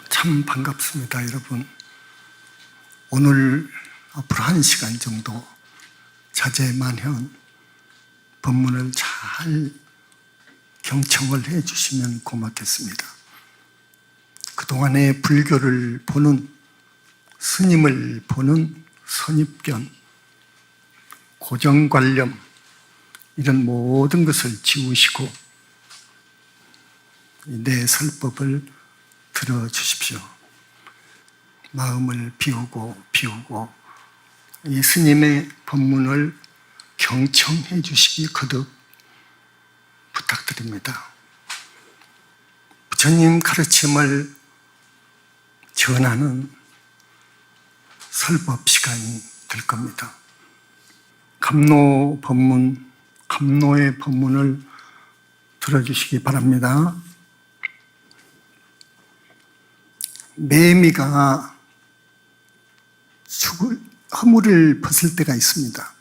참 반갑습니다, 여러분. 오늘 앞으로 1시간 정도 자제만현 법문을 잘 경청을 해 주시면 고맙겠습니다. 그동안의 불교를 보는, 스님을 보는 선입견, 고정관념, 이런 모든 것을 지우시고 내 설법을 들어주십시오. 마음을 비우고 이 스님의 법문을 경청해 주시기 거듭 부탁드립니다. 부처님 가르침을 전하는 설법 시간이 될 겁니다. 감노의 법문을 들어주시기 바랍니다. 매미가 허물을 벗을 때가 있습니다.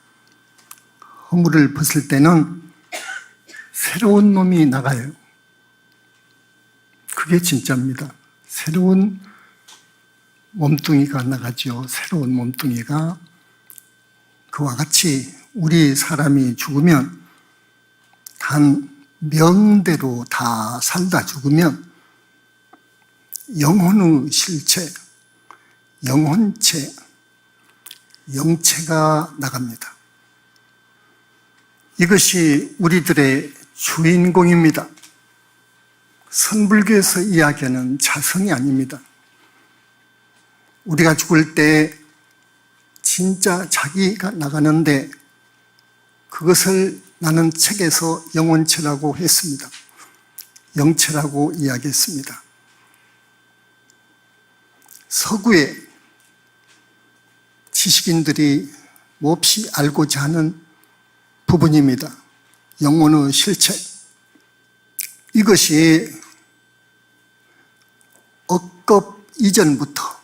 허물을 벗을 때는 새로운 놈이 나가요. 그게 진짜입니다. 새로운 몸뚱이가 나가죠. 새로운 몸뚱이가. 그와 같이 우리 사람이 죽으면 단 명대로 다 살다 죽으면 영혼의 실체, 영혼체, 영체가 나갑니다. 이것이 우리들의 주인공입니다. 선불교에서 이야기하는 자성이 아닙니다. 우리가 죽을 때 진짜 자기가 나가는데 그것을 나는 책에서 영혼체라고 했습니다. 영체라고 이야기했습니다. 서구의 지식인들이 몹시 알고자 하는 부분입니다. 영혼의 실체. 이것이 억겁 이전부터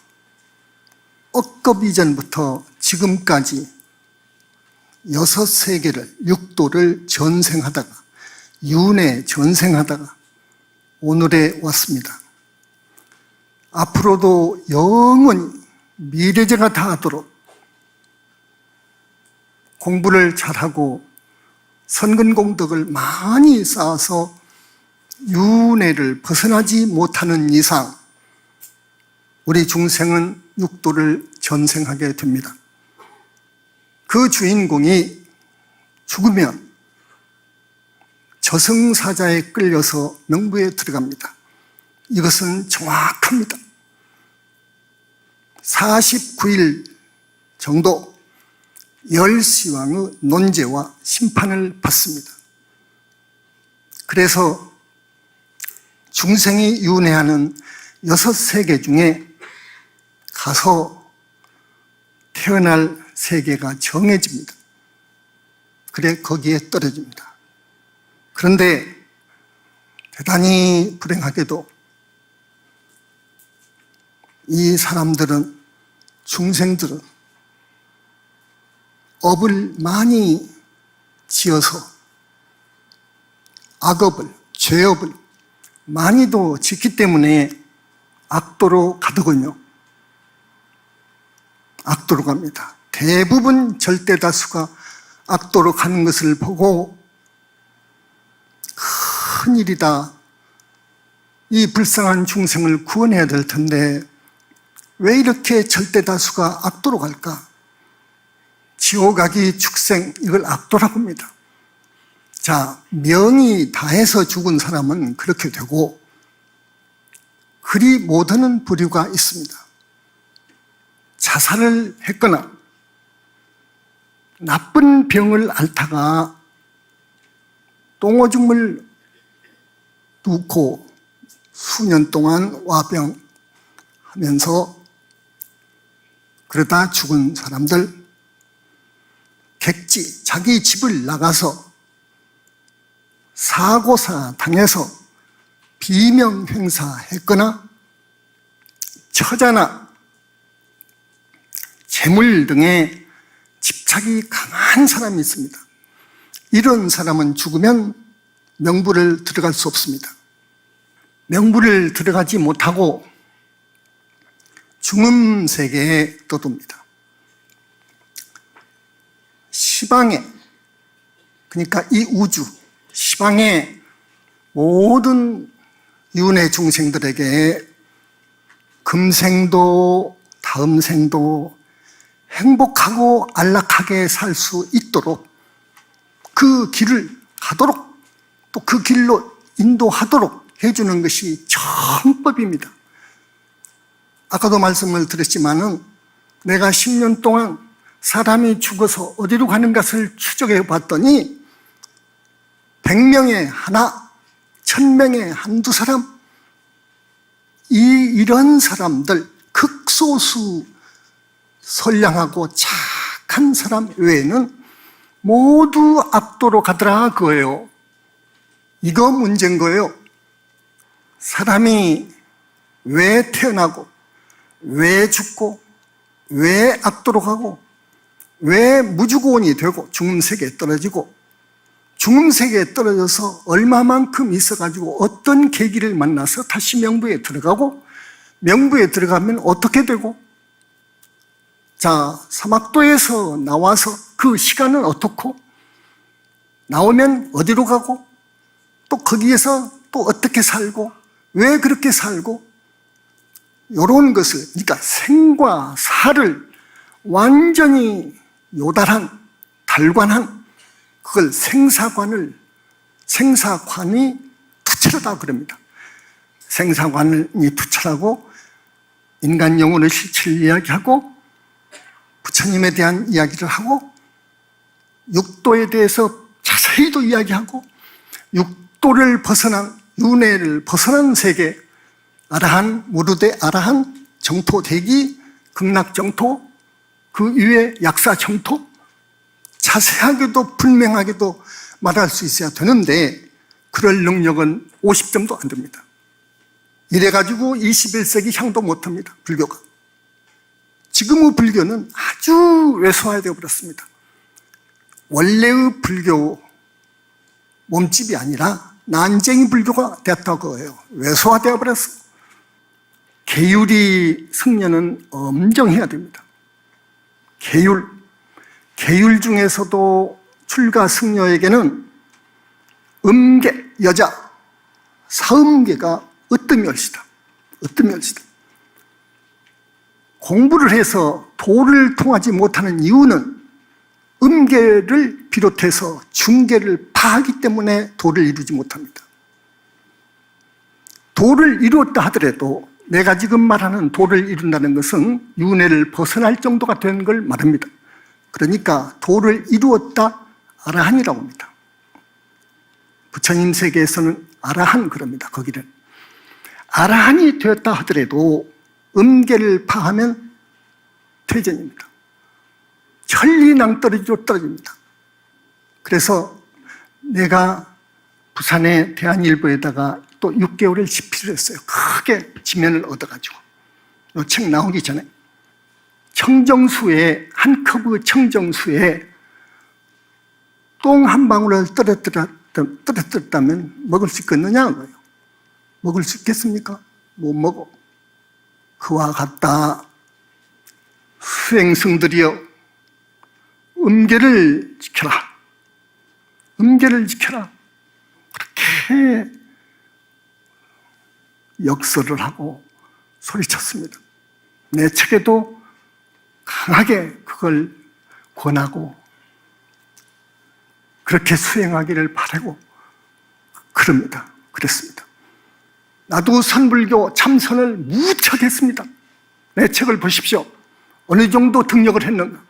지금까지 6세계를, 6도를 전생하다가, 윤회 전생하다가 오늘에 왔습니다. 앞으로도 영원히 미래제가 다하도록 공부를 잘하고 선근공덕을 많이 쌓아서 윤회를 벗어나지 못하는 이상 우리 중생은 6도를 전생하게 됩니다. 그 주인공이 죽으면 저승사자에 끌려서 명부에 들어갑니다. 이것은 정확합니다. 49일 정도 열시왕의 논제와 심판을 받습니다. 그래서 중생이 윤회하는 6세계 중에 가서 태어날 세계가 정해집니다. 그래 거기에 떨어집니다. 그런데 대단히 불행하게도 이 사람들은, 중생들은 업을 많이 지어서 악업을, 죄업을 많이도 짓기 때문에 악도로 가더군요. 악도로 갑니다. 대부분 절대다수가 악도로 가는 것을 보고 큰일이다. 이 불쌍한 중생을 구원해야 될 텐데 왜 이렇게 절대다수가 악도로 갈까? 지옥 가기 축생, 이걸 악도라고 합니다. 자, 명이 다해서 죽은 사람은 그렇게 되고 그리 못하는 부류가 있습니다. 자살을 했거나 나쁜 병을 앓다가 똥오줌을 놓고 수년 동안 와병하면서 그러다 죽은 사람들, 객지, 자기 집을 나가서 사고사 당해서 비명행사했거나 처자나 재물 등에 집착이 강한 사람이 있습니다. 이런 사람은 죽으면 명부를 들어갈 수 없습니다. 명부를 들어가지 못하고 중음 세계에 떠돕니다. 시방에, 그러니까 이 우주, 시방의 모든 윤회 중생들에게 금생도 다음 생도 행복하고 안락하게 살 수 있도록 그 길을 가도록 또 그 길로 인도하도록 해주는 것이 정법입니다. 아까도 말씀을 드렸지만은 내가 10년 동안 사람이 죽어서 어디로 가는 것을 추적해 봤더니 100명에 하나, 1000명에 한두 사람, 이런 사람들, 극소수 선량하고 착한 사람 외에는 모두 악도로 가더라 그거예요. 이거 문제인 거예요. 사람이 왜 태어나고 왜 죽고 왜 악도로 가고 왜 무주고원이 되고 중음세계에 떨어지고 중음세계에 떨어져서 얼마만큼 있어가지고 어떤 계기를 만나서 다시 명부에 들어가고 명부에 들어가면 어떻게 되고 자, 사막도에서 나와서 그 시간은 어떻고 나오면 어디로 가고 또 거기에서 또 어떻게 살고 왜 그렇게 살고 이런 것을 그러니까 생과 사를 완전히 요달한 달관한 그걸 생사관이 투철하다 그럽니다. 생사관이 투철하고 인간 영혼의 실체를 이야기하고 부처님에 대한 이야기를 하고 육도에 대해서 자세히도 이야기하고 육도를 벗어난 윤회를 벗어난 세계 아라한, 무르대 아라한, 정토대기, 극락정토 그 위에 약사정토 자세하게도 분명하게도 말할 수 있어야 되는데 그럴 능력은 50점도 안 됩니다. 이래가지고 21세기 향도 못합니다. 불교가. 지금의 불교는 아주 왜소화되어 버렸습니다. 원래의 불교 몸집이 아니라 난쟁이 불교가 됐다고 해요. 왜소화되어 버렸어요. 계율이 승려는 엄정해야 됩니다. 계율 중에서도 출가 승려에게는 음계, 여자, 사음계가 으뜸열시다. 으뜸열시다. 공부를 해서 도를 통하지 못하는 이유는 음계를 비롯해서 중계를 파하기 때문에 도를 이루지 못합니다. 도를 이루었다 하더라도 내가 지금 말하는 도를 이룬다는 것은 윤회를 벗어날 정도가 된 걸 말합니다. 그러니까 도를 이루었다 아라한이라고 합니다. 부처님 세계에서는 아라한 그럽니다. 거기는 아라한이 되었다 하더라도 음계를 파하면 퇴전입니다. 천리낭떠러지로 떨어집니다. 그래서 내가 부산의 대한일보에다가 또 6개월을 집필을 했어요. 크게 지면을 얻어가지고. 이 책 나오기 전에 청정수에 한 컵의 청정수에 똥 한 방울을 떨어뜨렸다면 먹을 수 있겠느냐 거예요. 먹을 수 있겠습니까? 못 먹어. 그와 같다. 수행승들이여 음계를 지켜라. 음계를 지켜라. 그렇게 역설을 하고 소리쳤습니다. 내 책에도 강하게 그걸 권하고 그렇게 수행하기를 바라고 그럽니다. 그랬습니다. 나도 선불교 참선을 무척 했습니다. 내 책을 보십시오. 어느 정도 등력을 했는가.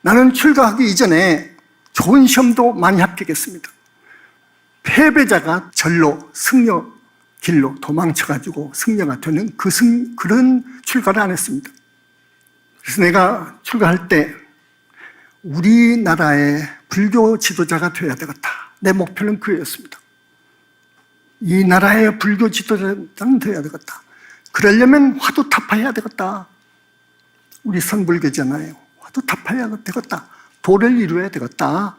나는 출가하기 이전에 좋은 시험도 많이 합격했습니다. 패배자가 절로 승려 길로 도망쳐가지고 승려가 되는 그런 출가를 안 했습니다. 그래서 내가 출가할 때 우리나라의 불교 지도자가 되어야 되겠다. 내 목표는 그였습니다. 이 나라의 불교 지도자는 되어야 되겠다. 그러려면 화두타파해야 되겠다. 우리 선불교잖아요. 화두타파해야 되겠다. 도를 이루어야 되겠다.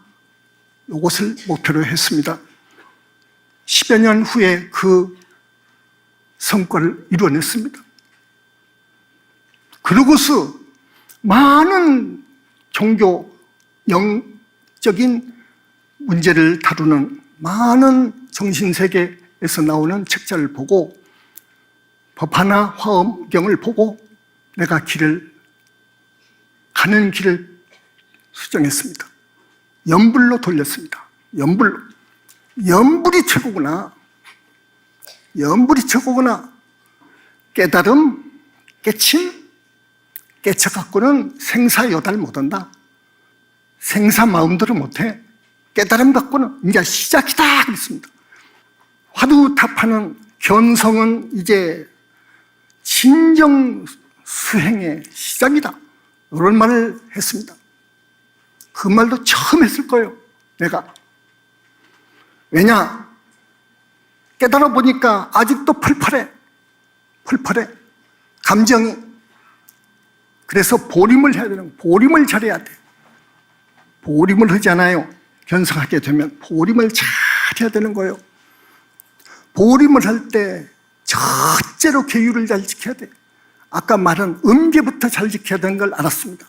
이것을 목표로 했습니다. 10여 년 후에 그 성과를 이뤄냈습니다. 그러고서 많은 종교, 영적인 문제를 다루는 많은 정신세계에서 나오는 책자를 보고 법화나 화엄경을 보고 내가 가는 길을 수정했습니다. 염불로 돌렸습니다. 염불로. 염불이 최고구나. 염불이 최고구나. 깨달음, 깨침, 깨쳐갖고는 생사 여달 못한다. 생사 마음대로 못해. 깨달음 갖고는 이제 시작이다 그랬습니다. 화두탑하는 견성은 이제 진정 수행의 시작이다. 이런 말을 했습니다. 그 말도 처음 했을 거예요, 내가. 왜냐? 깨달아 보니까 아직도 펄펄해. 감정이. 그래서 보림을 해야 되는 거예요. 보림을 잘해야 돼. 보림을 하지 않아요. 견성하게 되면 보림을 잘 해야 되는 거예요. 보림을 할 때 첫째로 계율을 잘 지켜야 돼. 아까 말한 음계부터 잘 지켜야 되는 걸 알았습니다.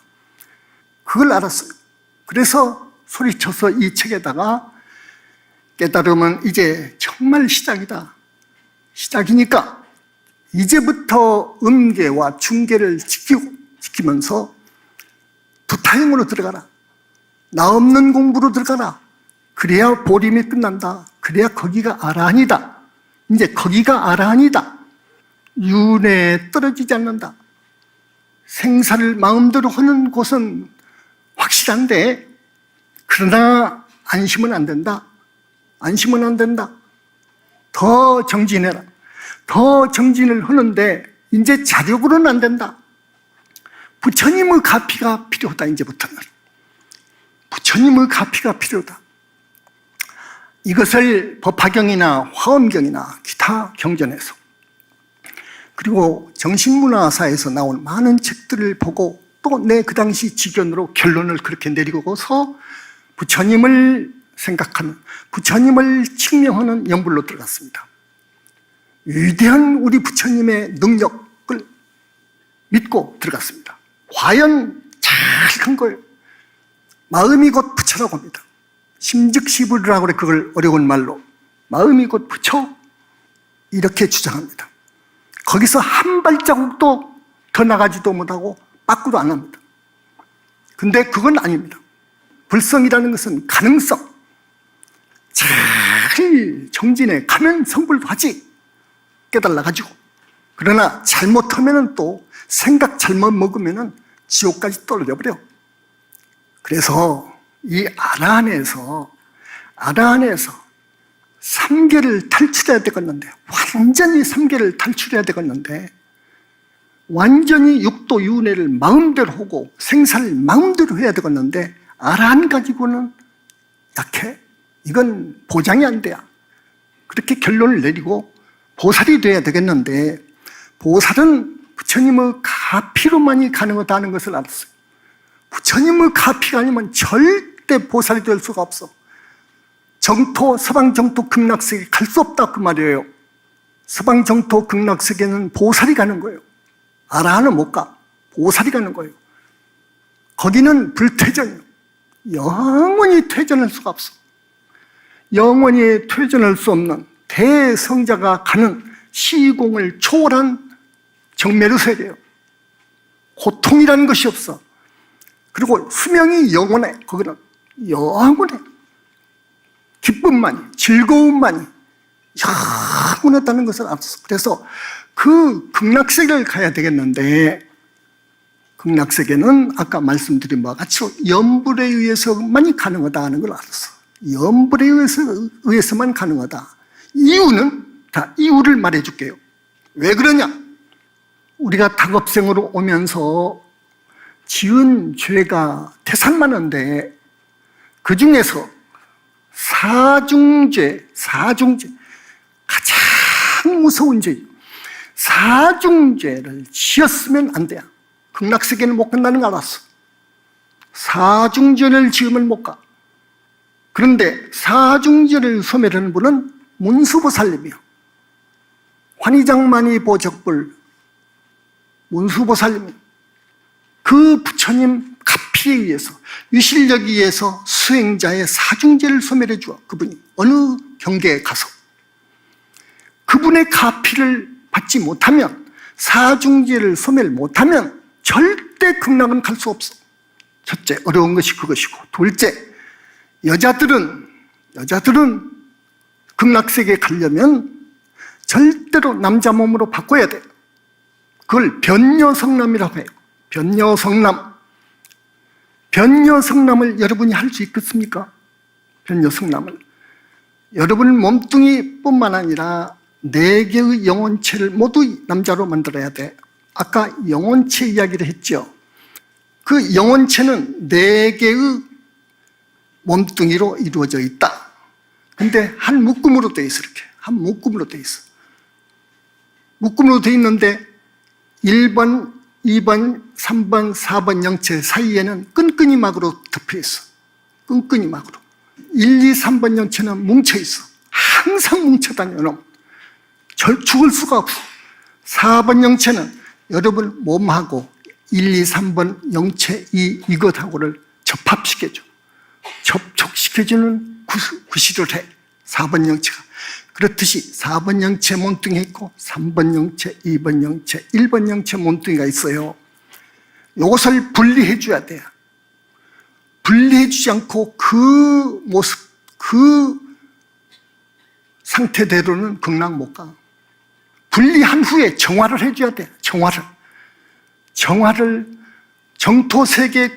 그걸 알았어요. 그래서 소리쳐서 이 책에다가 깨달음은 이제 정말 시작이다. 시작이니까 이제부터 음계와 중계를 지키면서 두타형으로 들어가라. 나 없는 공부로 들어가라. 그래야 보림이 끝난다. 그래야 거기가 아라한이다. 이제 거기가 아라한이다. 윤회에 떨어지지 않는다. 생사를 마음대로 하는 곳은 확실한데, 그러나 안심은 안 된다. 안심은 안 된다. 더 정진해라. 더 정진을 하는데 이제 자력으로는 안 된다. 부처님의 가피가 필요하다. 이제부터는 부처님의 가피가 필요하다. 이것을 법화경이나 화엄경이나 기타 경전에서, 그리고 정신문화사에서 나온 많은 책들을 보고 또 내 그 당시 지견으로 결론을 그렇게 내리고서 부처님을 생각하는, 부처님을 칭명하는 연불로 들어갔습니다. 위대한 우리 부처님의 능력을 믿고 들어갔습니다. 과연 잘한 거예요. 마음이 곧 부처라고 합니다. 심즉시불이라고 그래. 그걸 어려운 말로 마음이 곧 부처, 이렇게 주장합니다. 거기서 한 발자국도 더 나가지도 못하고 빠꾸도 안 합니다. 근데 그건 아닙니다. 불성이라는 것은 가능성. 잘 정진해 가면 성불도 하지. 깨달아가지고. 그러나 잘못하면 또 생각 잘못 먹으면 지옥까지 떨어져 버려. 그래서 이 아라한에서 3계를 탈출해야 되겠는데, 완전히 3계를 탈출해야 되겠는데, 완전히 육도 윤회를 마음대로 하고 생사를 마음대로 해야 되겠는데, 아라한 가지고는 약해. 이건 보장이 안 돼요. 그렇게 결론을 내리고 보살이 돼야 되겠는데, 보살은 부처님의 가피로만이 가능하다는 것을 알았어요. 부처님의 가피가 아니면 절대 보살이 될 수가 없어. 정토, 서방 정토 극락세계 갈 수 없다 그 말이에요. 서방 정토 극락세계는 보살이 가는 거예요. 아라한은 못 가. 보살이 가는 거예요. 거기는 불퇴전이에요. 영원히 퇴전할 수가 없어. 영원히 퇴전할 수 없는 대성자가 가는 시공을 초월한 정멸의 세계예요. 고통이라는 것이 없어. 그리고 수명이 영원해. 거기는 영원해. 기쁨만이, 즐거움만이 영원하다는 것을 알았어. 그래서 그 극락세계를 가야 되겠는데, 극락세계는 아까 말씀드린 바와 같이 염불에 의해서만이 가능하다는 걸 알았어. 염불에 의해서만 가능하다. 이유는, 이유를 말해줄게요. 왜 그러냐? 우리가 당업생으로 오면서 지은 죄가 태산 많은데, 그 중에서 사중죄, 가장 무서운 죄. 사중죄를 지었으면 안 돼요. 극락세계는 못 간다는 거 알았어. 사중죄를 지으면 못 가. 그런데 사중죄를 소멸하는 분은 문수보살님이요. 환희장만이 보적불 문수보살님, 그 부처님 가피에 의해서, 유실력에 의해서 수행자의 사중제를 소멸해 주어 그분이 어느 경계에 가서 그분의 가피를 받지 못하면, 사중제를 소멸 못하면 절대 극락은 갈 수 없어. 첫째, 어려운 것이 그것이고, 둘째, 여자들은 극락세계에 가려면 절대로 남자 몸으로 바꿔야 돼. 그걸 변녀성남이라고 해요. 변녀성남을 여러분이 할 수 있겠습니까? 변녀성남을. 여러분 몸뚱이뿐만 아니라 4개의 영혼체를 모두 남자로 만들어야 돼. 아까 영혼체 이야기를 했죠. 그 영혼체는 4개의 몸뚱이로 이루어져 있다. 근데 한 묶음으로 돼 있어. 이렇게 한 묶음으로 돼 있어. 묶음으로 돼 있는데 1번, 2번, 3번, 4번 영체 사이에는 끈끈이 막으로 덮여 있어. 끈끈이 막으로. 1, 2, 3번 영체는 뭉쳐 있어. 항상 뭉쳐 다녀. 놈. 죽을 수가 없어. 4번 영체는 여러분 몸하고 1, 2, 3번 영체 이것하고를 접합시켜줘. 접촉시켜주는 구실을 해. 4번 영체가. 그렇듯이 4번 영체 몸뚱이 있고 3번 영체, 2번 영체, 1번 영체 몸뚱이가 있어요. 이것을 분리해 줘야 돼요. 분리해 주지 않고 그 모습, 그 상태대로는 극락 못 가. 분리한 후에 정화를 해줘야 돼. 정화를 정토세계의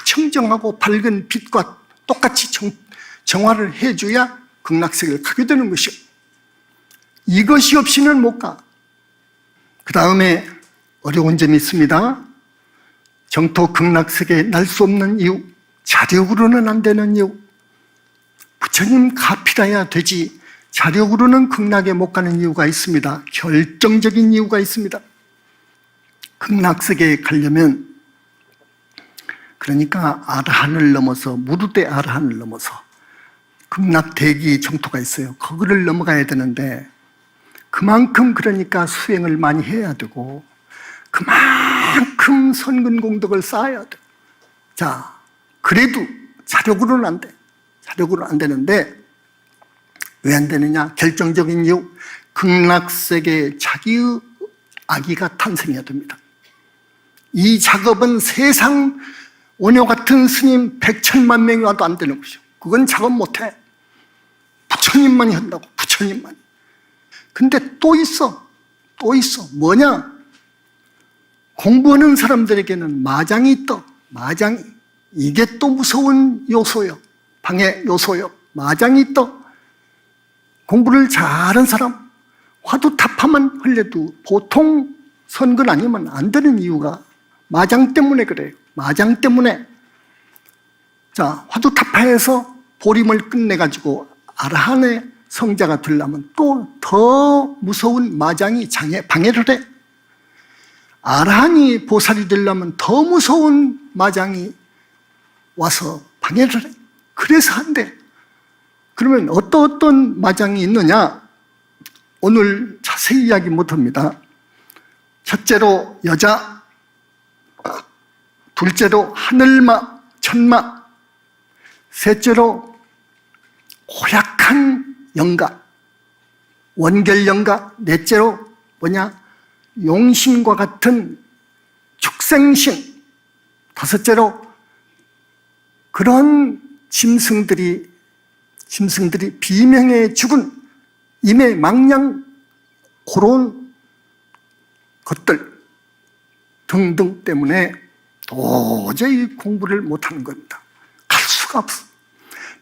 청정하고 밝은 빛과 똑같이 정화를 해줘야 극락세계를 가게 되는 것이요. 이것이 없이는 못 가. 그 다음에 어려운 점이 있습니다. 정토 극락세계에 날 수 없는 이유, 자력으로는 안 되는 이유. 부처님 가피라야 되지 자력으로는 극락에 못 가는 이유가 있습니다. 결정적인 이유가 있습니다. 극락세계에 가려면, 그러니까 아라한을 넘어서, 무르대 아라한을 넘어서 극락대기 정토가 있어요. 거기를 넘어가야 되는데, 그만큼 그러니까 수행을 많이 해야 되고, 그만큼 선근공덕을 쌓아야 돼. 자, 그래도 자력으로는 안 돼. 자력으로는 안 되는데, 왜 안 되느냐? 결정적인 이유, 극락세계에 자기의 아기가 탄생해야 됩니다. 이 작업은 세상 원효 같은 스님 100천만 명이 와도 안 되는 것이죠. 그건 작업 못해. 부처님만이 한다고, 부처님만이. 근데 또 있어. 뭐냐? 공부하는 사람들에게는 마장이 있다. 마장이. 이게 또 무서운 요소요. 방해 요소요. 마장이 있다. 공부를 잘하는 사람, 화두타파만 하려도 보통 선근 아니면 안 되는 이유가 마장 때문에 그래요. 마장 때문에. 자, 화두타파에서 보림을 끝내가지고 아라한의 성자가 되려면 또 더 무서운 마장이 방해를 해. 아라한이 보살이 되려면 더 무서운 마장이 와서 방해를 해. 그래서 안 돼. 그러면 어떤 마장이 있느냐? 오늘 자세히 이야기 못합니다. 첫째로 여자, 둘째로 하늘마, 천마, 셋째로 고약한 영가, 원결영가, 넷째로 뭐냐? 용신과 같은 축생신, 다섯째로 그런 짐승들이 비명에 죽은 임의 망냥 그런 것들 등등 때문에 도저히 공부를 못하는 겁니다. 갈 수가 없어.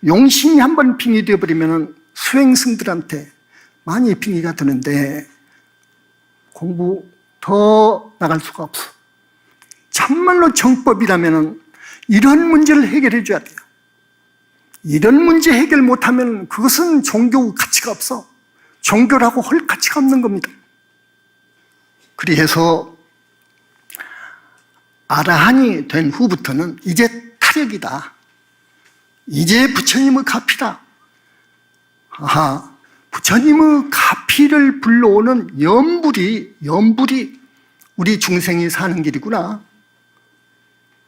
용신이 한번 빙의 되어버리면 수행승들한테 많이 빙의가 되는데 공부 더 나갈 수가 없어. 참말로 정법이라면 이런 문제를 해결해 줘야 돼요. 이런 문제 해결 못하면 그것은 종교 가치가 없어. 종교라고 할 가치가 없는 겁니다. 그래서 아라한이 된 후부터는 이제 타력이다. 이제 부처님의 가피다. 부처님의 가피 피를 불러오는 연불이 우리 중생이 사는 길이구나.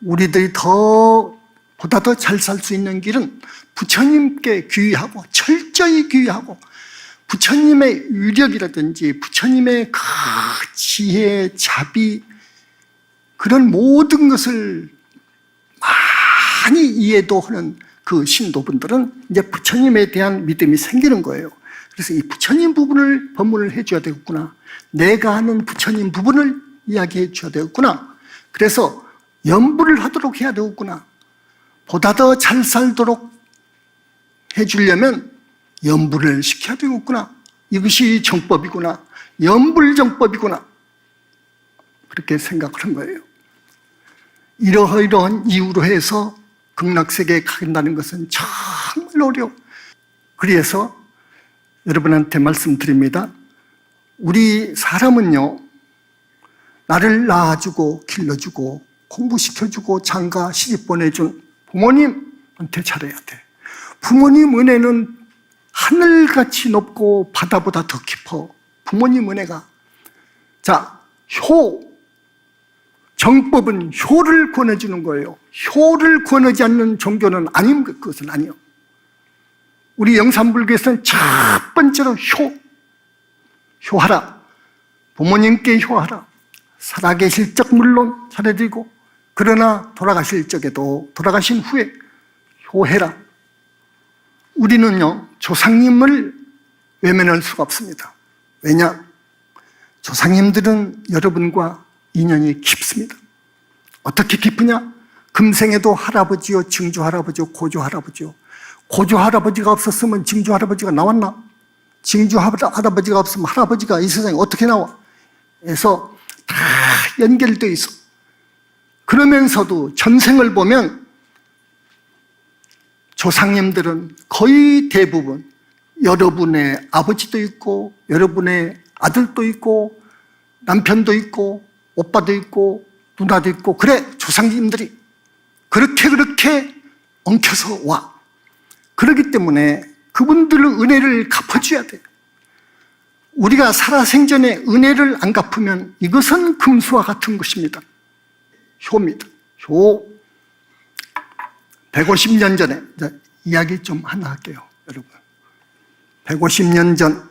우리들이 보다 더 잘 살 수 있는 길은 부처님께 귀의하고 철저히 귀의하고 부처님의 위력이라든지 부처님의 그 지혜, 자비 그런 모든 것을 많이 이해도 하는 그 신도분들은 이제 부처님에 대한 믿음이 생기는 거예요. 그래서 이 부처님 부분을 법문을 해줘야 되겠구나. 내가 아는 부처님 부분을 이야기해 줘야 되겠구나. 그래서 연불을 하도록 해야 되겠구나. 보다 더 잘 살도록 해주려면 연불을 시켜야 되겠구나. 이것이 정법이구나. 연불정법이구나. 그렇게 생각을 한 거예요. 이러한 이유로 해서 극락세계에 가긴다는 것은 정말 어려워. 그래서 여러분한테 말씀드립니다. 우리 사람은요, 나를 길러주고 공부시켜주고 장가 시집 보내준 부모님한테 잘해야 돼. 부모님 은혜는 하늘같이 높고 바다보다 더 깊어. 부모님 은혜가. 자, 정법은 효를 권해주는 거예요. 효를 권하지 않는 종교는 아닙니다. 그것은 아니요. 우리 영산불교에서는 첫 번째로 효하라. 부모님께 효하라. 살아계실 적 물론 잘해드리고, 그러나 돌아가실 적에도 돌아가신 후에 효해라. 우리는요, 조상님을 외면할 수가 없습니다. 왜냐? 조상님들은 여러분과 인연이 깊습니다. 어떻게 깊으냐? 금생에도 할아버지요, 증조할아버지요, 고조할아버지요. 고조할아버지가 없었으면 증조할아버지가 나왔나? 증조할아버지가 없으면 할아버지가 이 세상에 어떻게 나와? 그래서 다 연결되어 있어. 그러면서도 전생을 보면 조상님들은 거의 대부분 여러분의 아버지도 있고 여러분의 아들도 있고 남편도 있고 오빠도 있고 누나도 있고, 그래, 조상님들이 그렇게 엉켜서 와. 그렇기 때문에 그분들의 은혜를 갚아줘야 돼요. 우리가 살아생전에 은혜를 안 갚으면 이것은 금수와 같은 것입니다. 효입니다. 효. 150년 전에 이야기 좀 하나 할게요, 여러분. 150년 전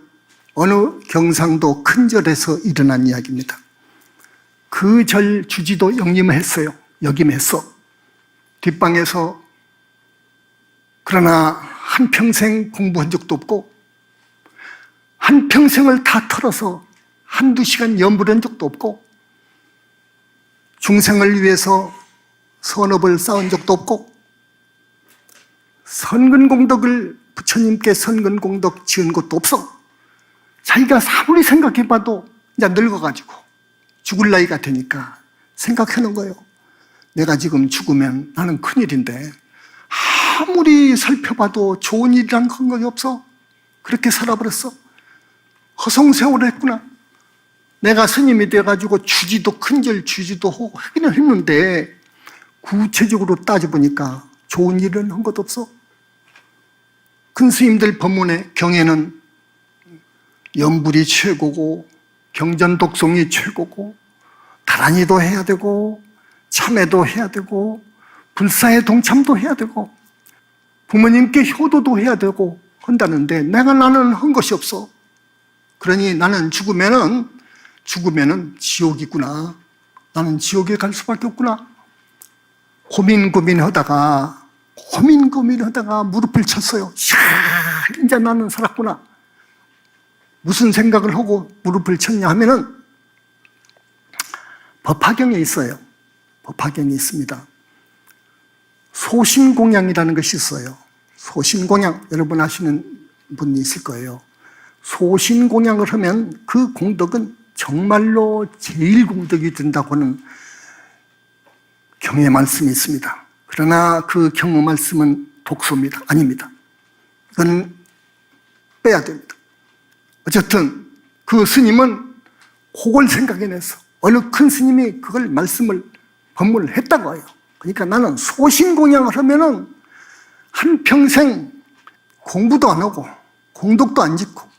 어느 경상도 큰 절에서 일어난 이야기입니다. 그 절 주지도 역임했어요. 역임했어. 뒷방에서. 그러나 한평생 공부한 적도 없고 한평생을 다 털어서 한두 시간 연불한 적도 없고 중생을 위해서 선업을 쌓은 적도 없고 선근공덕을 부처님께 선근공덕 지은 것도 없어. 자기가 아무리 생각해봐도 이제 늙어가지고 죽을 나이가 되니까 생각하는 거예요. 내가 지금 죽으면 나는 큰일인데 아무리 살펴봐도 좋은 일이란 건 없어. 그렇게 살아버렸어. 허송세월을 했구나. 내가 스님이 돼가지고 주지도 큰절 주지도 하고 하기는 했는데 구체적으로 따져보니까 좋은 일은 한 것도 없어. 큰 스님들 법문에 경에는 연불이 최고고 경전독송이 최고고 다란이도 해야 되고 참회도 해야 되고 불사의 동참도 해야 되고 부모님께 효도도 해야 되고 한다는데 나는 한 것이 없어. 그러니 나는 죽으면은 지옥이구나. 나는 지옥에 갈 수밖에 없구나. 고민하다가 무릎을 쳤어요. 이제 나는 살았구나. 무슨 생각을 하고 무릎을 쳤냐 하면은 법화경에 있어요. 법화경이 있습니다. 소신공양이라는 것이 있어요. 소신공양, 여러분 아시는 분이 있을 거예요. 소신공양을 하면 그 공덕은 정말로 제일 공덕이 된다고는 경의 말씀이 있습니다. 그러나 그 경의 말씀은 독소입니다. 아닙니다. 이건 빼야 됩니다. 어쨌든 그 스님은 그걸 생각해냈어. 어느 큰 스님이 그걸 법문을 했다고 해요. 그러니까 나는 소신공양을 하면은 한평생 공부도 안 하고 공덕도 안 짓고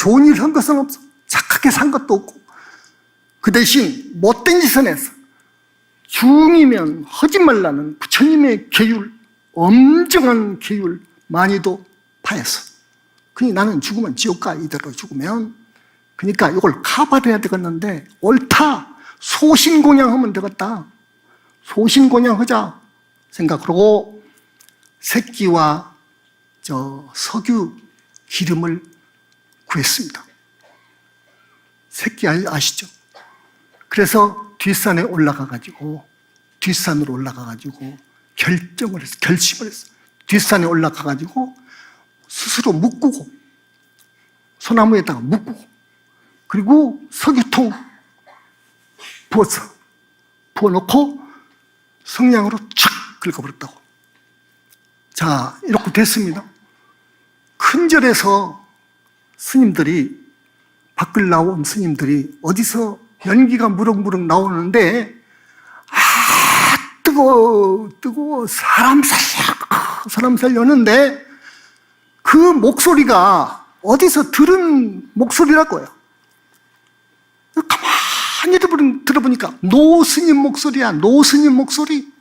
좋은 일 한 것은 없어. 착하게 산 것도 없고. 그 대신 못된 짓을 했어. 중이면 하지 말라는 부처님의 계율, 엄정한 계율 많이도 파했어. 그니 나는 죽으면 지옥 가, 이대로 죽으면. 그러니까 이걸 카바해야 되겠는데, 옳다. 소신공양하면 되겠다. 소신공양하자 생각하고 새끼와 석유 기름을 구했습니다. 새끼 아시죠? 그래서 뒷산으로 올라가가지고 결심을 했어. 뒷산에 올라가가지고 스스로 묶고, 소나무에다가 묶고, 그리고 석유통 부어놓고 성냥으로 촥 긁어버렸다고. 자, 이렇게 됐습니다. 큰 절에서 스님들이, 밖을 나온 스님들이 어디서 연기가 무럭무럭 나오는데, 뜨거워, 사람 살려는데, 그 목소리가 어디서 들은 목소리라고요. 가만히 들어보니까 노스님 목소리야, 노스님 목소리.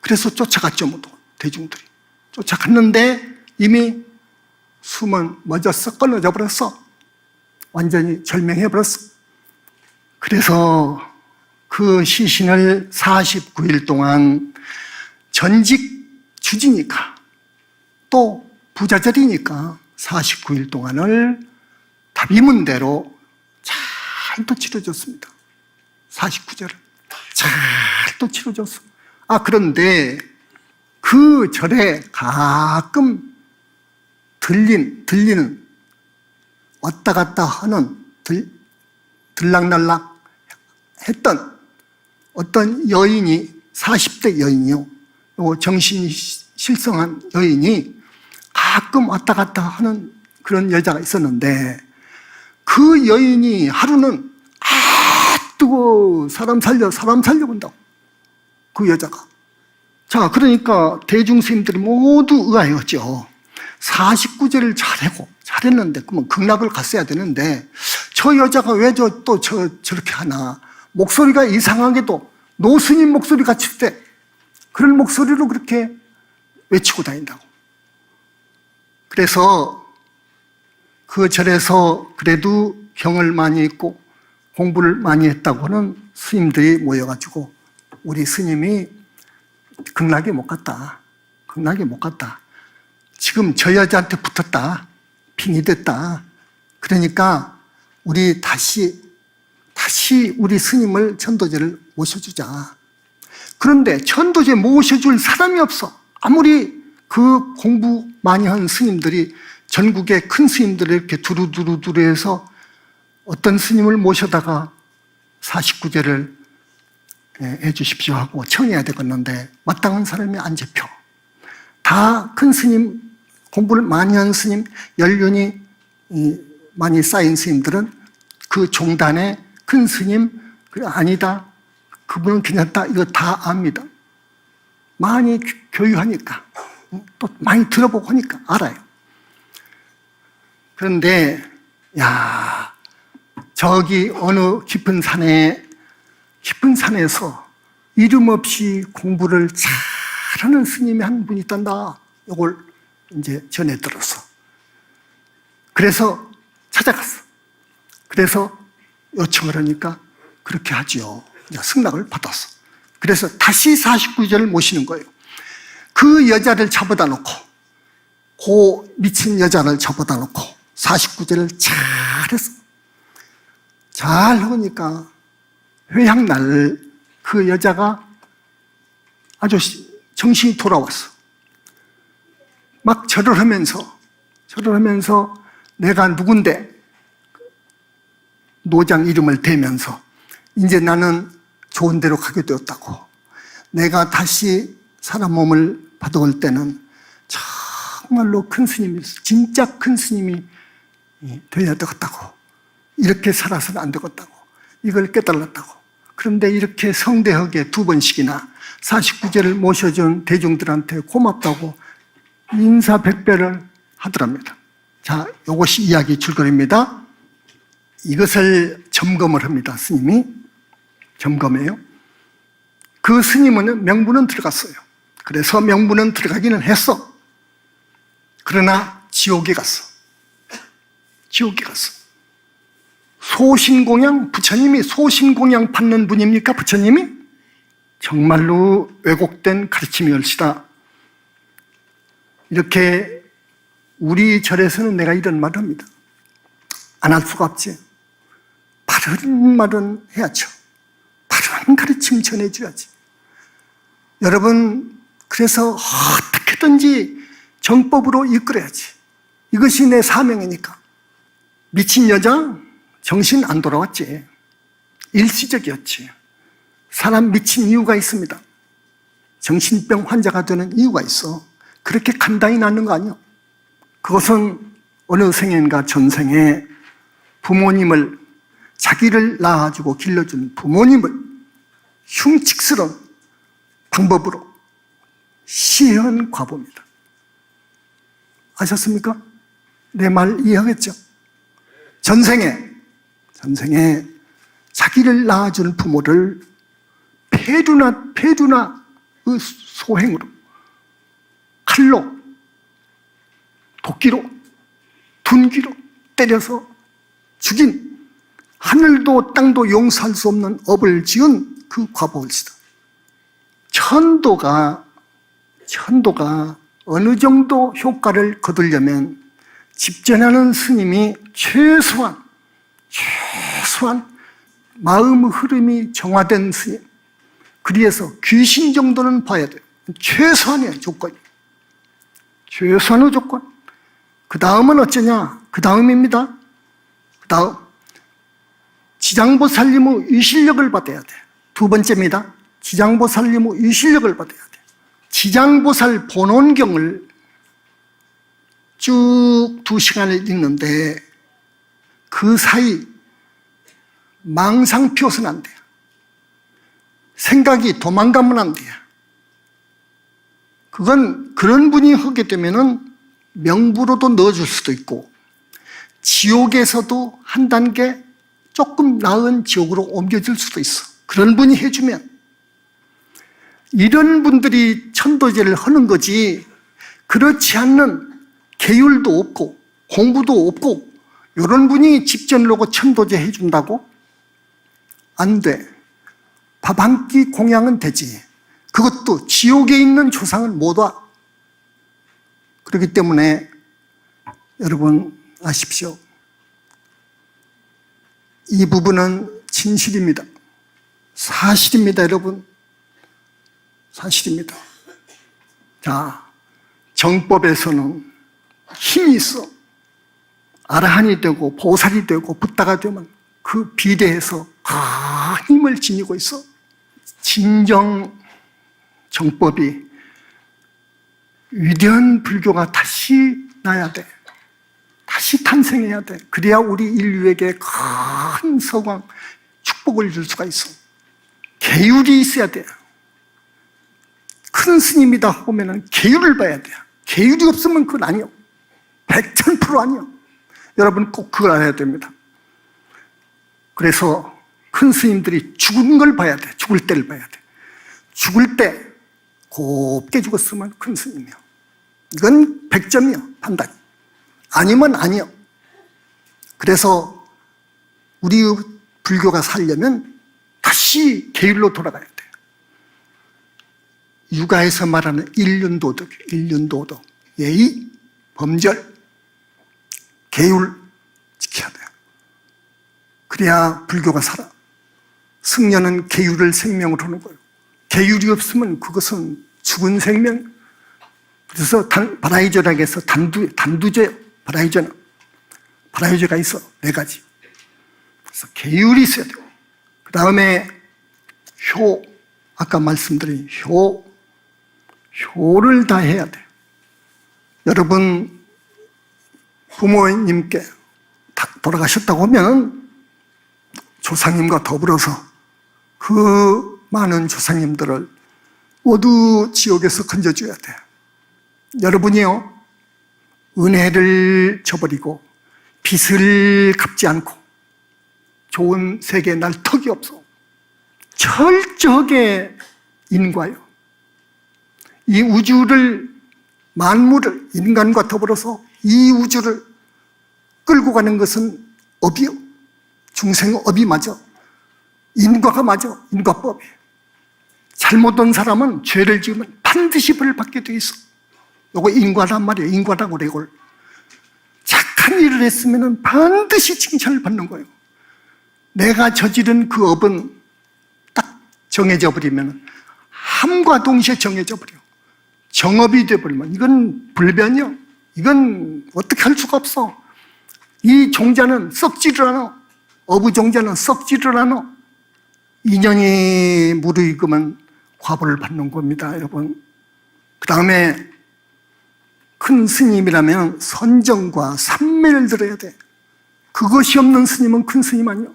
그래서 쫓아갔죠, 모두 대중들이. 쫓아갔는데 이미 숨은 멎었어, 끊어져 버렸어. 완전히 절명해버렸어. 그래서 그 시신을 49일 동안 전직 주지니까, 또 부자절이니까 49일 동안을 답이문대로 잘 또 치러줬습니다. 49절을 잘 또 치러줬어. 그런데 그 절에 가끔 들리는 왔다 갔다 하는 들락날락 했던 어떤 여인이, 40대 여인이요, 정신이 실성한 여인이 가끔 왔다 갔다 하는 그런 여자가 있었는데, 그 여인이 하루는 뜨거워, 사람 살려 본다고, 그 여자가. 자, 그러니까 대중스님들이 모두 의아해했죠. 49제를 잘했는데, 그러면 극락을 갔어야 되는데, 저 여자가 왜 저렇게 하나. 목소리가 이상하게도 노스님 목소리 같을 때, 그런 목소리로 그렇게 외치고 다닌다고. 그래서 그 절에서 그래도 경을 많이 읽고 공부를 많이 했다고 하는 스님들이 모여가지고, 우리 스님이 극락에 못 갔다. 지금 저 여자한테 붙었다. 빙이 됐다. 그러니까 우리 다시 우리 스님을 천도제를 모셔주자. 그런데 천도제 모셔줄 사람이 없어. 아무리 그 공부 많이 한 스님들이, 전국의 큰 스님들을 이렇게 두루두루 해서 어떤 스님을 모셔다가 49제를 해주십시오 하고 청해야 되겠는데, 마땅한 사람이 안 잡혀. 다 큰 스님, 공부를 많이 한 스님, 연륜이 많이 쌓인 스님들은 그 종단에 큰 스님, 아니다, 그분은 괜찮다, 이거 다 압니다. 많이 교유하니까, 또 많이 들어보고 하니까 알아요. 그런데 저기 어느 깊은 산에서 이름 없이 공부를 잘하는 스님이 한 분이 있단다. 이걸 이제 전해 들었어. 그래서 찾아갔어. 그래서 요청을 하니까 그렇게 하지요. 승낙을 받았어. 그래서 다시 49절을 모시는 거예요. 그 여자를 잡아다 놓고, 그 미친 여자를 잡아다 놓고 49절을 잘했어. 잘 하니까 회향날 그 여자가 아주 정신이 돌아왔어. 막 절을 하면서 내가 누군데, 노장 이름을 대면서 이제 나는 좋은 데로 가게 되었다고, 내가 다시 사람 몸을 받아올 때는 정말로 큰 스님이, 진짜 큰 스님이 되어야 되겠다고, 이렇게 살아서는 안 되겠다고, 이걸 깨달았다고. 그런데 이렇게 성대하게 2번씩이나 49제를 모셔준 대중들한테 고맙다고 인사백배를 하더랍니다. 자, 이것이 이야기 줄거리입니다. 이것을 점검을 합니다. 스님이 점검해요. 그 스님은 명분은 들어갔어요. 그래서 명분은 들어가기는 했어. 그러나 지옥에 갔어. 지옥에 갔어. 소신공양, 부처님이 소신공양 받는 분입니까? 부처님이? 정말로 왜곡된 가르침이 얼시다. 이렇게 우리 절에서는 내가 이런 말을 합니다. 안 할 수가 없지. 바른 말은 해야죠. 바른 가르침 전해줘야지. 여러분, 그래서 어떻게든지 정법으로 이끌어야지. 이것이 내 사명이니까. 미친 여자, 정신 안 돌아왔지. 일시적이었지. 사람 미친 이유가 있습니다. 정신병 환자가 되는 이유가 있어. 그렇게 간단히 낫는 거 아니야. 그것은 어느 생인가 전생에 부모님을, 자기를 낳아주고 길러준 부모님을 흉측스러운 방법으로 시해한 과보입니다. 아셨습니까? 내 말 이해하겠죠? 전생에 자기를 낳아준 부모를 폐류나의 소행으로, 칼로, 도끼로, 둔기로 때려서 죽인, 하늘도 땅도 용서할 수 없는 업을 지은 그 과보일시다. 천도가 어느 정도 효과를 거두려면 집전하는 스님이 최소한 마음의 흐름이 정화된 스님, 그래서 귀신 정도는 봐야 돼요. 최소한의 조건이. 최소한의 조건. 그 다음은 어쩌냐? 그 다음입니다. 그 다음, 지장보살님의 위실력을 받아야 돼. 두 번째입니다. 지장보살님의 위실력을 받아야 돼. 지장보살 본원경을 쭉 2시간을 읽는데 그 사이 망상 피워서는 안 돼요. 생각이 도망가면 안 돼요. 그건 그런 분이 하게 되면은 명부로도 넣어줄 수도 있고 지옥에서도 한 단계 조금 나은 지옥으로 옮겨질 수도 있어. 그런 분이 해주면. 이런 분들이 천도제를 하는 거지, 그렇지 않는 계율도 없고 공부도 없고 이런 분이 집전을 하고 천도제 해준다고? 안 돼. 밥 한 끼 공양은 되지. 그것도 지옥에 있는 조상은 못 와. 그렇기 때문에 여러분 아십시오. 이 부분은 진실입니다. 사실입니다, 여러분. 사실입니다. 자, 정법에서는 힘이 있어. 아라한이 되고 보살이 되고 붓다가 되면 그 비례해서 힘을 지니고 있어. 진정 정법이 위대한 불교가 다시 나야 돼. 다시 탄생해야 돼. 그래야 우리 인류에게 큰 서광, 축복을 줄 수가 있어. 계율이 있어야 돼. 큰 스님이다 보면은 계율을 봐야 돼. 계율이 없으면 그건 아니요. 100% 아니요. 여러분 꼭 그걸 알아야 됩니다. 그래서 큰 스님들이 죽은 걸 봐야 돼. 죽을 때를 봐야 돼. 죽을 때 곱게 죽었으면 큰 스님이요. 이건 100점이요. 판단. 아니면 아니요. 그래서 우리 불교가 살려면 다시 계율로 돌아가야 돼요. 육아에서 말하는 일륜도덕, 예의, 범절, 계율 지켜야 돼요. 그래야 불교가 살아. 승려는 계율을 생명으로 하는 거예요. 계율이 없으면 그것은 죽은 생명. 그래서 바라이저락에서 단두제, 바라이저가 있어. 4가지. 그래서 계율이 있어야 돼요. 그 다음에 효, 아까 말씀드린 효를 다 해야 돼요. 여러분 부모님께 돌아가셨다고 하면 조상님과 더불어서 그 많은 조상님들을 모두 지옥에서 건져줘야 돼요. 여러분이요, 은혜를 저버리고 빚을 갚지 않고 좋은 세계에 날 턱이 없어. 철저하게 인과요. 이 우주를, 만물을, 인간과 더불어서 이 우주를 끌고 가는 것은 업이요. 중생업이 맞아. 인과가 맞아. 인과법이. 잘못된 사람은 죄를 지으면 반드시 벌을 받게 돼 있어. 요거 인과란 말이에요. 인과라고 그래, 이걸. 착한 일을 했으면 반드시 칭찬을 받는 거예요. 내가 저지른 그 업은 딱 정해져 버리면 함과 동시에 정해져 버려. 정업이 되어버리면 이건 불변이요. 이건 어떻게 할 수가 없어. 이 종자는 썩지를 않아. 어부종자는 썩지를 않아. 인연이 무르익으면 과보를 받는 겁니다, 여러분. 그 다음에 큰 스님이라면 선정과 삼매를 들어야 돼. 그것이 없는 스님은 큰 스님 아니요.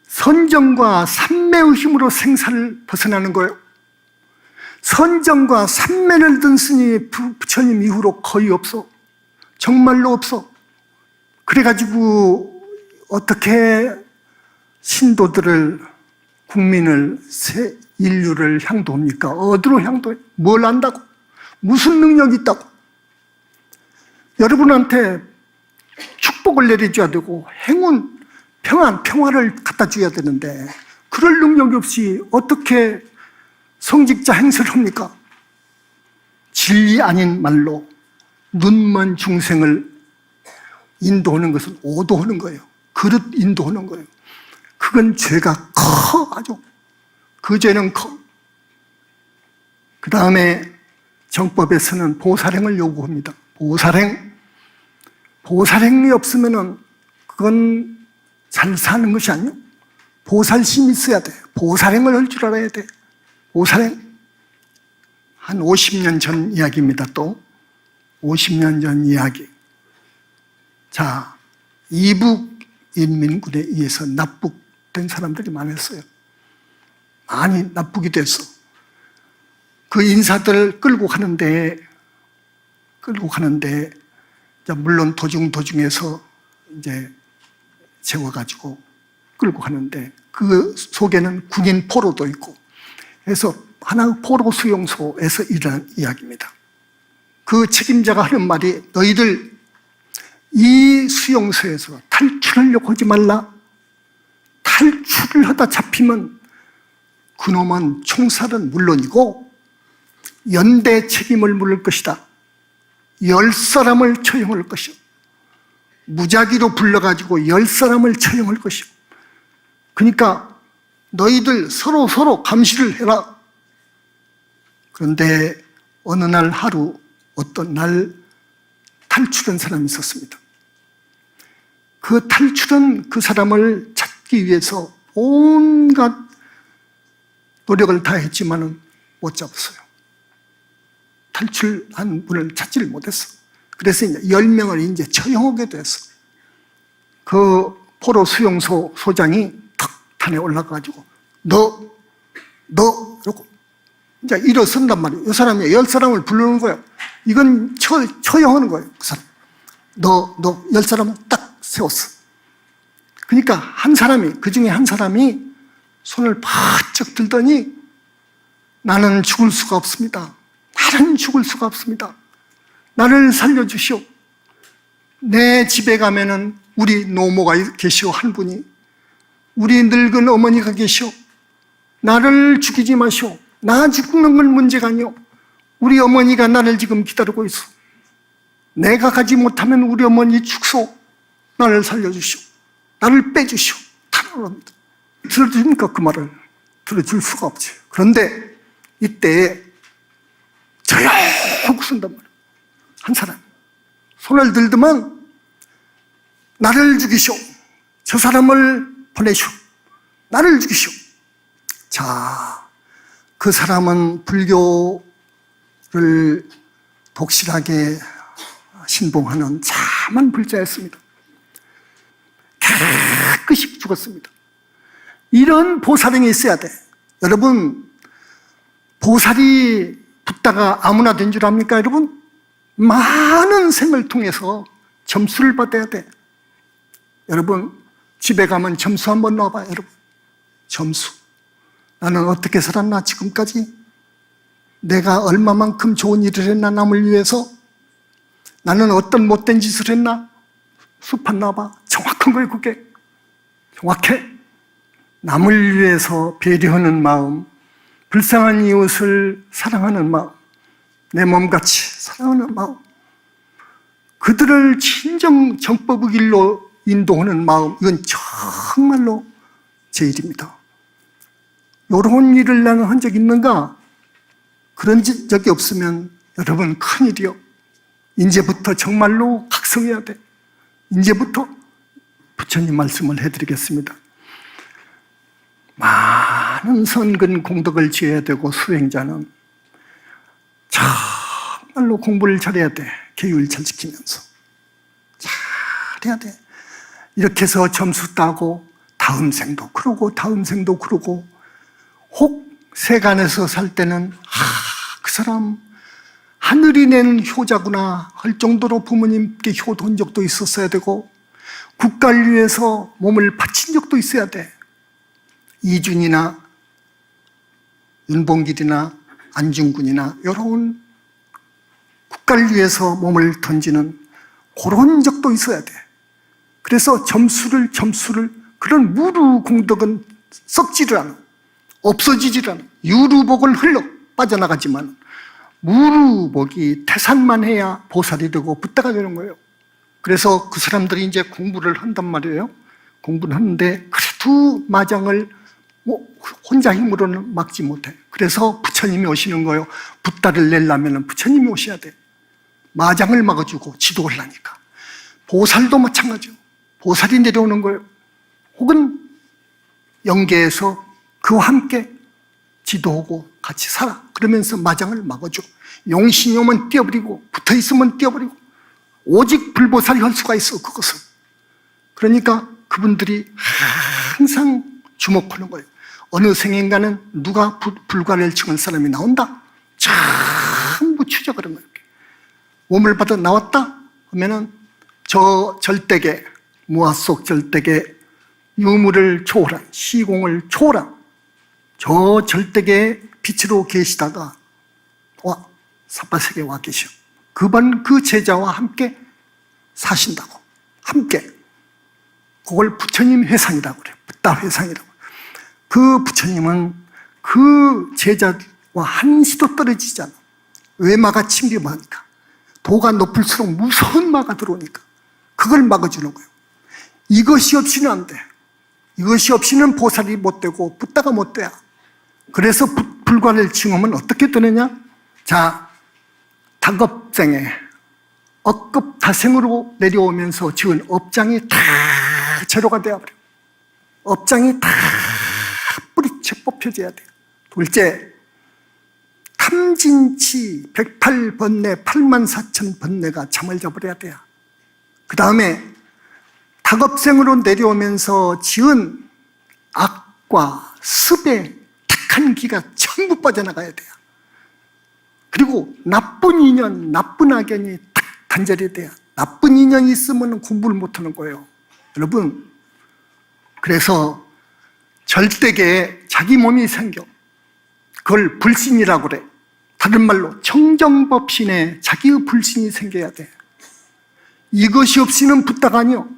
선정과 삼매의 힘으로 생사를 벗어나는 거예요. 선정과 삼매를 든 스님이 부처님 이후로 거의 없어. 정말로 없어. 그래가지고 어떻게 신도들을, 국민을, 인류를 향도합니까? 어디로 향도해? 뭘 안다고? 무슨 능력이 있다고? 여러분한테 축복을 내려줘야 되고 행운, 평화를 갖다 줘야 되는데 그럴 능력이 없이 어떻게 성직자 행세를 합니까? 진리 아닌 말로 눈먼 중생을 인도하는 것은 오도하는 거예요. 그릇 인도하는 거예요. 그건 죄가 커, 아주. 그 죄는 커. 그 다음에 정법에서는 보살행을 요구합니다. 보살행이 없으면은 그건 잘 사는 것이 아니에요. 보살심이 있어야 돼. 보살행을 할 줄 알아야 돼. 보살행. 한 50년 전 이야기입니다, 또. 50년 전 이야기. 자, 이북 인민군에 의해서 납북된 사람들이 많았어요. 많이 납북이 됐어. 그 인사들 끌고 가는데, 물론 도중에서 이제 재워가지고 끌고 가는데, 그 속에는 군인 포로도 있고, 그래서 하나의 포로 수용소에서 일어난 이야기입니다. 그 책임자가 하는 말이, 너희들 이 수용소에서 탈출하려고 하지 말라. 탈출을 하다 잡히면 그놈은 총살은 물론이고 연대 책임을 물을 것이다. 10사람을 처형할 것이요. 무작위로 불러가지고 10사람을 처형할 것이요. 그러니까 너희들 서로 감시를 해라. 그런데 어느 날 하루, 어떤 날 탈출한 사람이 있었습니다. 그 탈출한 그 사람을 찾기 위해서 온갖 노력을 다했지만은 못 잡았어요. 탈출한 분을 찾지를 못했어. 그래서 이제 10명을 이제 처형하게 됐어. 그 포로 수용소 소장이 탁 탄에 올라가가지고 너 이러고 이제 일어선단 말이에요. 이 사람이 10사람을 부르는 거예요. 이건 처형하는 거예요. 그 사람. 너 10사람을 딱 세웠어. 그러니까 한 사람이, 그 중에 한 사람이 손을 바짝 들더니 나는 죽을 수가 없습니다. 나는 죽을 수가 없습니다. 나를 살려주시오. 내 집에 가면은 우리 노모가 계시오, 한 분이. 우리 늙은 어머니가 계시오. 나를 죽이지 마시오. 나 죽는 건 문제가 아니오. 우리 어머니가 나를 지금 기다리고 있어. 내가 가지 못하면 우리 어머니 죽소. 나를 살려주시오. 나를 빼주시오. 탄원합니다. 들어줍니까, 그 말을? 들어줄 수가 없지. 그런데 이때 조용히 쓴단 말이에요. 한 사람. 손을 들더만 나를 죽이시오. 저 사람을 보내시오. 나를 죽이시오. 자, 그 사람은 불교를 독실하게 신봉하는 참한 불자였습니다. 깨끗이 죽었습니다. 이런 보살행이 있어야 돼. 여러분, 보살이 붙다가 아무나 된 줄 압니까, 여러분? 많은 생을 통해서 점수를 받아야 돼. 여러분, 집에 가면 점수 한번 놔봐요, 여러분. 점수. 나는 어떻게 살았나, 지금까지? 내가 얼마만큼 좋은 일을 했나, 남을 위해서? 나는 어떤 못된 짓을 했나? 수판 놔봐. 정확한 거예요, 그게. 정확해. 남을 위해서 배려하는 마음, 불쌍한 이웃을 사랑하는 마음, 내 몸같이 사랑하는 마음, 그들을 진정 정법의 길로 인도하는 마음, 이건 정말로 제 일입니다. 이런 일을 나는 한 적 있는가? 그런 적이 없으면 여러분 큰일이요. 이제부터 정말로 각성해야 돼. 이제부터 부처님 말씀을 해드리겠습니다. 많은 선근 공덕을 지어야 되고, 수행자는 정말로 공부를 잘해야 돼. 계율 잘 지키면서 잘해야 돼. 이렇게 해서 점수 따고 다음 생도 그러고 다음 생도 그러고, 혹 세간에서 살 때는 그 사람 하늘이 낸 효자구나 할 정도로 부모님께 효도한 적도 있었어야 되고, 국가를 위해서 몸을 바친 적도 있어야 돼. 이준이나 윤봉길이나 안중근이나 이런 국가를 위해서 몸을 던지는 그런 적도 있어야 돼. 그래서 점수를 그런 무루 공덕은 썩지를 않아. 없어지질 않아. 유루복을 흘러 빠져나가지만 무루복이 태산만 해야 보살이 되고 붓다가 되는 거예요. 그래서 그 사람들이 이제 공부를 한단 말이에요. 공부를 하는데 그래도 마장을 혼자 힘으로는 막지 못해. 그래서 부처님이 오시는 거예요. 붓다를 내려면 부처님이 오셔야 돼. 마장을 막아주고 지도를 하니까. 보살도 마찬가지요. 보살이 내려오는 거예요. 혹은 영계에서 그와 함께 지도하고 같이 살아. 그러면서 마장을 막아줘. 용신이 오면 띄어버리고, 붙어있으면 띄어버리고, 오직 불보살이 할 수가 있어, 그것은. 그러니까 그분들이 항상 주목하는 거예요. 어느 생인가는 누가 불가를 칭할 사람이 나온다? 전부 추적을 하는 거예요. 몸을 받아 나왔다? 하면은 저 절대계, 무아 속 절대계, 유무를 초월한, 시공을 초월한 저 절대계의 빛으로 계시다가 삿바세계에 와 계셔. 그 제자와 함께 사신다고. 함께. 그걸 부처님 회상이라고 그래요. 붓다 회상이라고. 그 부처님은 그 제자와 한시도 떨어지지 않아. 외마가 침범하니까. 도가 높을수록 무서운 마가 들어오니까 그걸 막아주는 거예요. 이것이 없이는 안 돼. 이것이 없이는 보살이 못 되고 붓다가 못 돼야. 그래서 불관을 칭하면 어떻게 되느냐? 자, 다급생에 억급 다생으로 내려오면서 지은 업장이 다 제로가 되어버려. 업장이 다 뿌리채 뽑혀져야 돼요. 둘째, 탐진치 108번뇌 84,000번뇌가 잠을 잡으려야 돼요. 그 다음에 다급생으로 내려오면서 지은 악과 습의 탁한 기가 전부 빠져나가야 돼요. 그리고 나쁜 인연, 나쁜 악연이 딱 단절이 돼요. 나쁜 인연이 있으면 공부를 못하는 거예요. 여러분, 그래서 절대계에 자기 몸이 생겨. 그걸 불신이라고 그래. 다른 말로 청정법신에 자기의 불신이 생겨야 돼. 이것이 없이는 붓다가 아니요.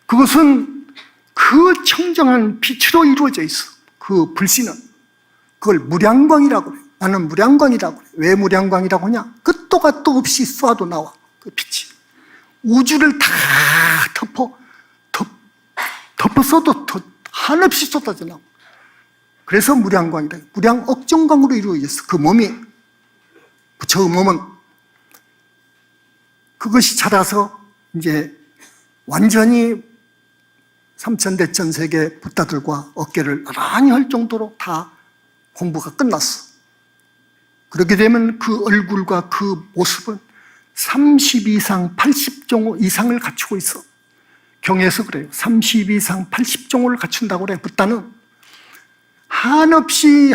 그것은 그 청정한 빛으로 이루어져 있어. 그 불신은. 그걸 무량광이라고 그래. 나는 무량광이라고 그래. 왜 무량광이라고 하냐? 끝도 갓도 없이 쏴도 나와. 그 빛이. 우주를 다 덮었어도 한없이 쏟아져 나와. 그래서 무량광이다. 무량 억정광으로 이루어져 있어. 그 몸이. 부처의 몸은. 그것이 자라서 이제 완전히 삼천대천 세계 붓다들과 어깨를 나란히 할 정도로 다 공부가 끝났어. 그렇게 되면 그 얼굴과 그 모습은 30 이상 80종 이상을 갖추고 있어. 경에서 그래요. 30 이상 80종을 갖춘다고 그래. 붓다는 한없이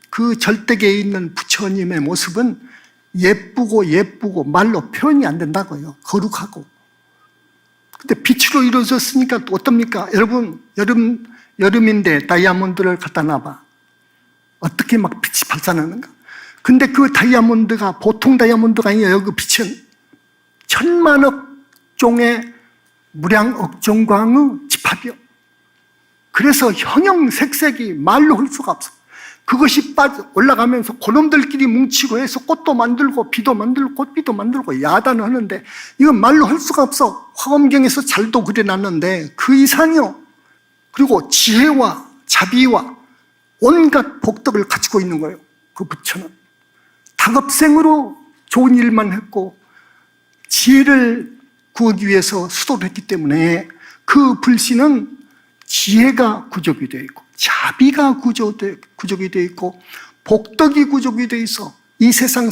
그 절대계에 있는 부처님의 모습은 예쁘고 말로 표현이 안 된다고요. 거룩하고. 근데 빛으로 이루어졌으니까 또 어떻습니까? 여러분, 여름인데 다이아몬드를 갖다 놔봐. 어떻게 막 빛이 발산하는가? 근데 그 다이아몬드가 보통 다이아몬드가 아니에요. 그 빛은 천만억 종의 무량억종광의 집합이요. 그래서 형형색색이 말로 할 수가 없어. 그것이 올라가면서 그놈들끼리 뭉치고 해서 꽃도 만들고 비도 만들고 꽃비도 만들고 야단을 하는데 이건 말로 할 수가 없어. 화엄경에서 잘도 그려놨는데 그 이상이요. 그리고 지혜와 자비와 온갖 복덕을 가지고 있는 거예요. 그 부처는 다급생으로 좋은 일만 했고 지혜를 구하기 위해서 수도를 했기 때문에 그 불신은 지혜가 구족이 되어 있고 자비가 구족이 되어 있고 복덕이 구족이 되어 있어. 이 세상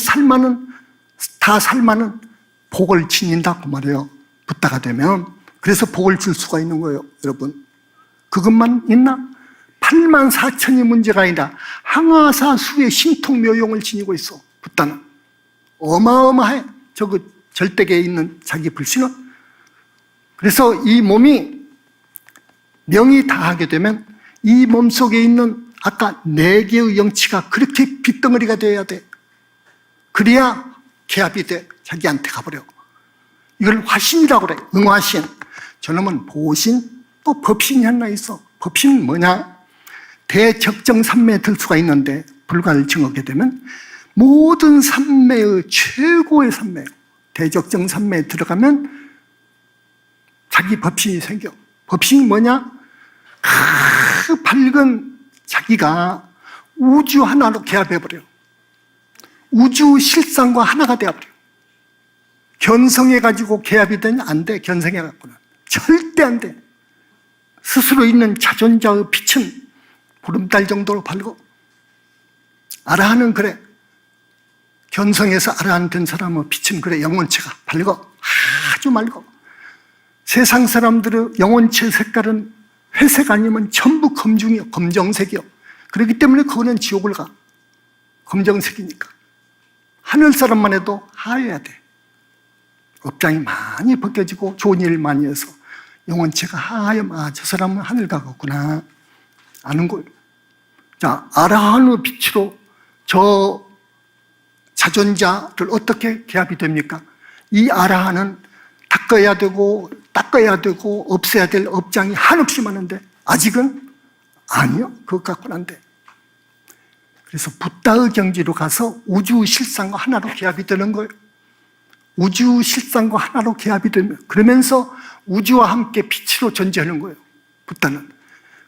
다 살만은 복을 지닌다고 말해요. 붓다가 되면. 그래서 복을 줄 수가 있는 거예요. 여러분, 그것만 있나? 8만 4천이 문제가 아니라 항아사 수의 신통묘용을 지니고 있어. 붓다는 어마어마해. 저거 절대계에 있는 자기 불신은. 그래서 이 몸이 명이 다하게 되면 이 몸속에 있는 아까 4개의 영치가 그렇게 빗덩어리가 되어야 돼. 그래야 개합이 돼. 자기한테 가버려. 이걸 화신이라고 그래. 응화신. 저놈은 보신, 또 법신이 하나 있어. 법신은 뭐냐? 대적정삼매에 들 수가 있는데 불가를 증하게 되면 모든 삼매의 최고의 삼매예요. 대적정삼매에 들어가면 자기 법신이 생겨. 법신이 뭐냐? 그 밝은 자기가 우주 하나로 개합해버려요. 우주 실상과 하나가 되어버려요. 견성해가지고 개합이 되냐? 안 돼. 견성해갖고는 절대 안 돼. 스스로 있는 자존자의 빛은 보름달 정도로 밝고, 아라한은 그래. 견성해서 아라한 된 사람의 빛은 그래. 영혼체가 밝고 아주 맑고. 세상 사람들의 영혼체 색깔은 회색 아니면 전부 검중이요. 검정색이요. 그렇기 때문에 그거는 지옥을 가. 검정색이니까. 하늘 사람만 해도 하얘야 돼. 업장이 많이 벗겨지고 좋은 일을 많이 해서 영혼체가 하얘면 아, 저 사람은 하늘 가겠구나 아는 거예요. 자, 아라한의 빛으로 저 자존자를 어떻게 개합이 됩니까? 이 아라한은 닦아야 되고 없애야 될 업장이 한없이 많은데 아직은 아니요. 그것 갖고는 안 돼. 그래서 붓다의 경지로 가서 우주 실상과 하나로 개합이 되는 거예요. 우주 실상과 하나로 개합이 되면 그러면서 우주와 함께 빛으로 존재하는 거예요. 붓다는.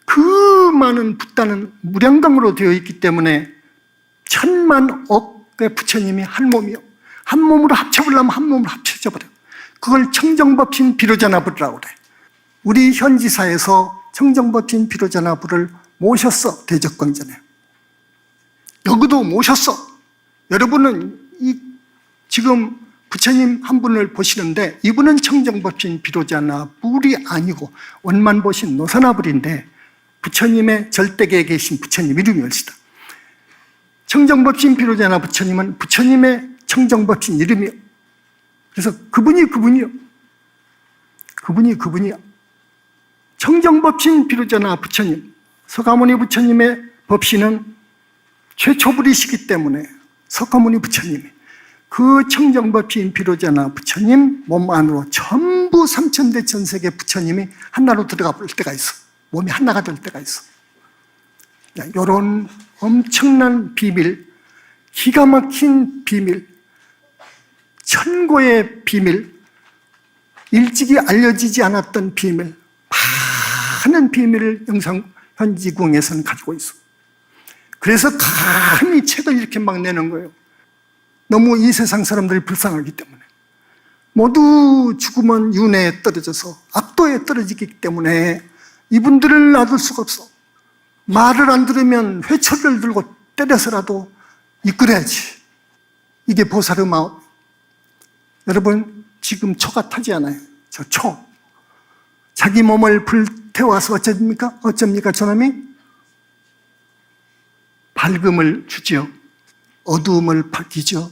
그 많은 붓다는 무량강으로 되어 있기 때문에 천만 억의 부처님이 한 몸이요. 한 몸으로 합쳐보려면 한 몸으로 합쳐져 버려요. 그걸 청정법신 비로자나불이라고 그래. 우리 현지사에서 청정법신 비로자나불을 모셨어. 대적광전에. 여기도 모셨어. 여러분은 지금 부처님 한 분을 보시는데 이분은 청정법신 비로자나불이 아니고 원만 보신 노사나불인데 부처님의 절대계에 계신 부처님 이름이 옳시다. 청정법신 비로자나 부처님은 부처님의 청정법신 이름이요. 그래서 그분이요. 청정법신 비로자나 부처님, 석가모니 부처님의 법신은 최초불이시기 때문에 석가모니 부처님이 그 청정법신 비로자나 부처님 몸 안으로 전부 삼천대 천세계 부처님이 하나로 들어가 볼 때가 있어. 몸이 하나가 될 때가 있어. 이런 엄청난 비밀, 기가 막힌 비밀, 천고의 비밀, 일찍이 알려지지 않았던 비밀, 많은 비밀을 영상현지궁에서는 가지고 있어. 그래서 감히 책을 이렇게 막 내는 거예요. 너무 이 세상 사람들이 불쌍하기 때문에. 모두 죽으면 윤회에 떨어져서 압도에 떨어지기 때문에 이분들을 놔둘 수가 없어. 말을 안 들으면 회초리를 들고 때려서라도 이끌어야지. 이게 보살의 마음. 여러분, 지금 초가 타지 않아요. 저 초. 자기 몸을 불태워서 어쩝니까? 저놈이 밝음을 주지요. 어두움을 밝히죠.